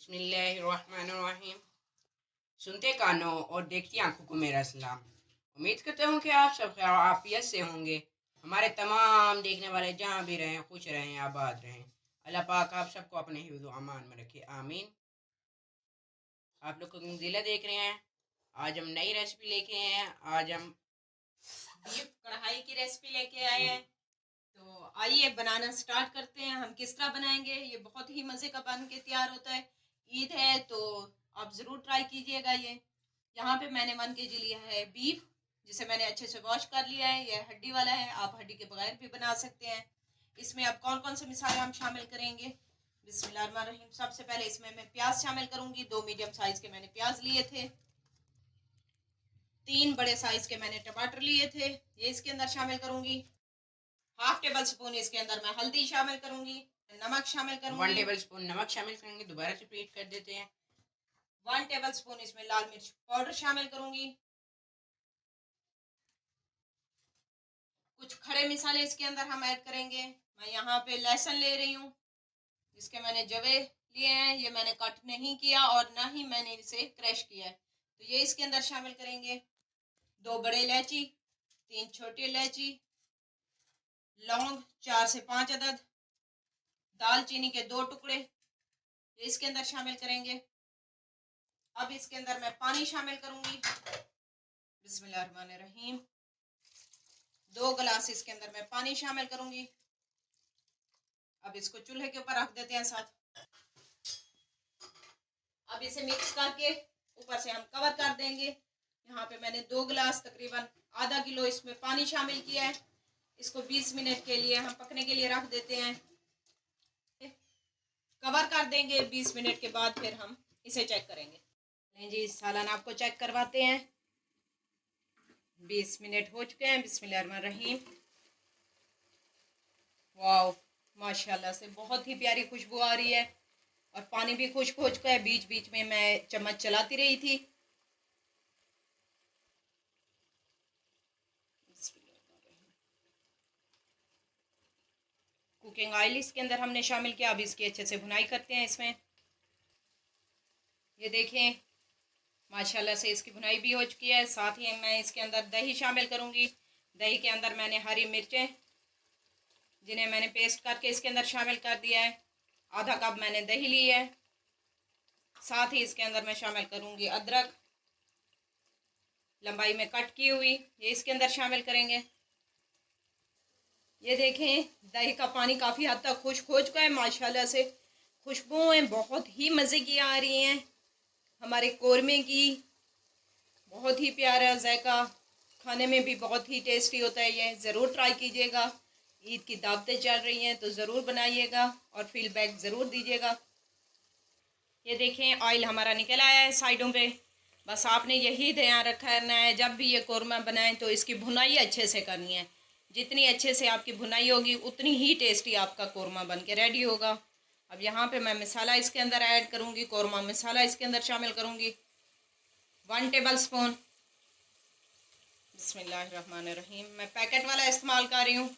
बिस्मिल्लाहिर्रहमानिर्रहीम। सुनते कानों और देखती आंखों को मेरा सलाम। उम्मीद करता हूँ कि आप सब खैर आफियत से होंगे। हमारे तमाम देखने वाले जहाँ भी रहें खुश रहें आबाद रहें। अल्लाह पाक आप सबको अपने हिफ्ज़ व अमान में रखे, आमीन। आप लोग कंगीला देख रहे हैं। आज हम नई रेसिपी लेके आए हैं। आज हम बीफ कढ़ाई की रेसिपी लेके आए हैं। तो आइए बनाना स्टार्ट करते हैं। हम किस तरह बनाएंगे, ये बहुत ही मज़े का बन के तैयार होता है। ईद है तो आप ज़रूर ट्राई कीजिएगा। ये यहाँ पे मैंने 1 kg लिया है बीफ, जिसे मैंने अच्छे से वॉश कर लिया है। ये हड्डी वाला है, आप हड्डी के बगैर भी बना सकते हैं। इसमें अब कौन कौन से मसाले हम शामिल करेंगे। बिस्मिल्लाहिर्रहमानिर्रहीम। सबसे पहले इसमें मैं प्याज शामिल करूंगी। 2 मीडियम साइज के मैंने प्याज लिए थे। 3 बड़े साइज के मैंने टमाटर लिए थे, ये इसके अंदर शामिल करूंगी। 1/2 टेबल स्पून इसके अंदर मैं हल्दी शामिल करूंगी। नमक शामिल करूंगी। 1 टेबल स्पून नमक शामिल करेंगे। दोबारा से रिपीट कर देते हैं। 1 टेबल स्पून इसमें लाल मिर्च पाउडर शामिल करूंगी। कुछ खड़े मसाले इसके अंदर हम ऐड करेंगे। मैं यहाँ पे लहसुन ले रही हूँ, जिसके मैंने जवे लिए हैं। ये मैंने कट नहीं किया और ना ही मैंने इसे क्रश किया है, तो ये इसके अंदर शामिल करेंगे। 2 बड़े इलायची, 3 छोटी इलायची, लौंग 4 से 5 अदद, दालचीनी के 2 टुकड़े, ये इसके अंदर शामिल करेंगे। अब इसके अंदर मैं पानी शामिल करूंगी। बिस्मिल्लाहिर्रहमानिर्रहीम। 2 गिलास इसके अंदर मैं पानी शामिल करूंगी। अब इसको चूल्हे के ऊपर रख देते हैं साथ। अब इसे मिक्स करके ऊपर से हम कवर कर देंगे। यहाँ पे मैंने 2 गिलास तकरीबन आधा किलो इसमें पानी शामिल किया है। इसको 20 मिनट के लिए हम पकने के लिए रख देते हैं। कवर कर देंगे। 20 मिनट के बाद फिर हम इसे चेक करेंगे। जी सालन आपको चेक करवाते हैं। 20 मिनट हो चुके हैं। बिस्मिल्लाहिर्रहमानिर्रहीम। वाह, माशाल्लाह से बहुत ही प्यारी खुशबू आ रही है और पानी भी खुश्क हो चुका है। बीच बीच में मैं चम्मच चलाती रही थी। कुकिंग ऑयल इसके अंदर हमने शामिल किया। अब इसकी अच्छे से भुनाई करते हैं इसमें। ये देखें माशाल्लाह से इसकी भुनाई भी हो चुकी है। साथ ही मैं इसके अंदर दही शामिल करूंगी। दही के अंदर मैंने हरी मिर्चें, जिन्हें मैंने पेस्ट करके इसके अंदर शामिल कर दिया है। आधा कप मैंने दही ली है। साथ ही इसके अंदर मैं शामिल करूंगी अदरक, लंबाई में कट की हुई, ये इसके अंदर शामिल करेंगे। ये देखें दही का पानी काफ़ी हद तक खुश्क हो चुका है। माशाल्लाह से खुशबुएं बहुत ही मज़े की आ रही हैं। हमारे कोरमे की बहुत ही प्यारा जायका, खाने में भी बहुत ही टेस्टी होता है। ये ज़रूर ट्राई कीजिएगा। ईद की दावतें चल रही हैं तो ज़रूर बनाइएगा और फीडबैक ज़रूर दीजिएगा। ये देखें ऑयल हमारा निकल आया है साइडों पे। बस आपने यही ध्यान रखना है, जब भी ये कोरमा बनाएं तो इसकी भुनाई अच्छे से करनी है। जितनी अच्छे से आपकी भुनाई होगी उतनी ही टेस्टी आपका कोरमा बन के रेडी होगा। अब यहाँ पे मैं मसाला इसके अंदर ऐड करूँगी। कोरमा मसाला इसके अंदर शामिल करूँगी। 1 टेबल स्पून। बिस्मिल्लाहिर्रहमानिर्रहीम। मैं पैकेट वाला इस्तेमाल कर रही हूँ।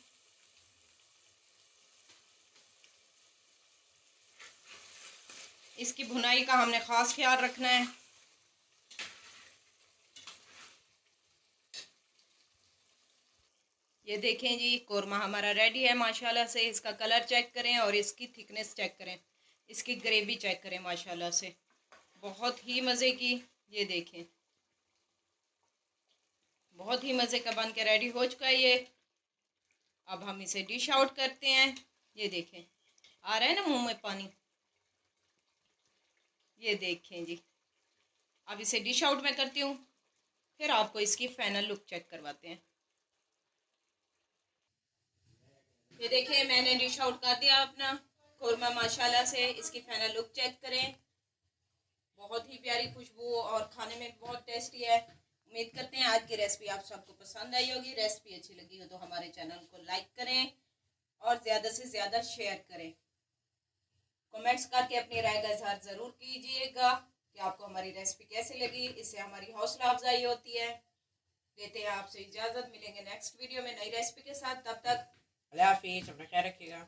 इसकी भुनाई का हमने ख़ास ख्याल रखना है। ये देखें जी कोरमा हमारा रेडी है माशाल्लाह से। इसका कलर चेक करें और इसकी थिकनेस चेक करें, इसकी ग्रेवी चेक करें। माशाल्लाह से बहुत ही मज़े की। ये देखें बहुत ही मज़े का बन के रेडी हो चुका है ये। अब हम इसे डिश आउट करते हैं। ये देखें आ रहा है ना मुंह में पानी। ये देखें जी। अब इसे डिश आउट में करती हूँ, फिर आपको इसकी फाइनल लुक चेक करवाते हैं। ये देखें मैंने डिश आउट कर दिया अपना कोरमा। माशाल्लाह से इसकी फाइनल लुक चेक करें। बहुत ही प्यारी खुशबू और खाने में बहुत टेस्टी है। उम्मीद करते हैं आज की रेसिपी आप सबको पसंद आई होगी। रेसिपी अच्छी लगी हो तो हमारे चैनल को लाइक करें और ज़्यादा से ज़्यादा शेयर करें। कमेंट्स करके अपनी राय का इजहार ज़रूर कीजिएगा कि आपको हमारी रेसिपी कैसी लगी। इससे हमारी हौसला अफजाई होती है। देते हैं आपसे इजाज़त। मिलेंगे नेक्स्ट वीडियो में नई रेसिपी के साथ। तब तक अल्लाह हाफिज़। अपना ख्याल रखिएगा।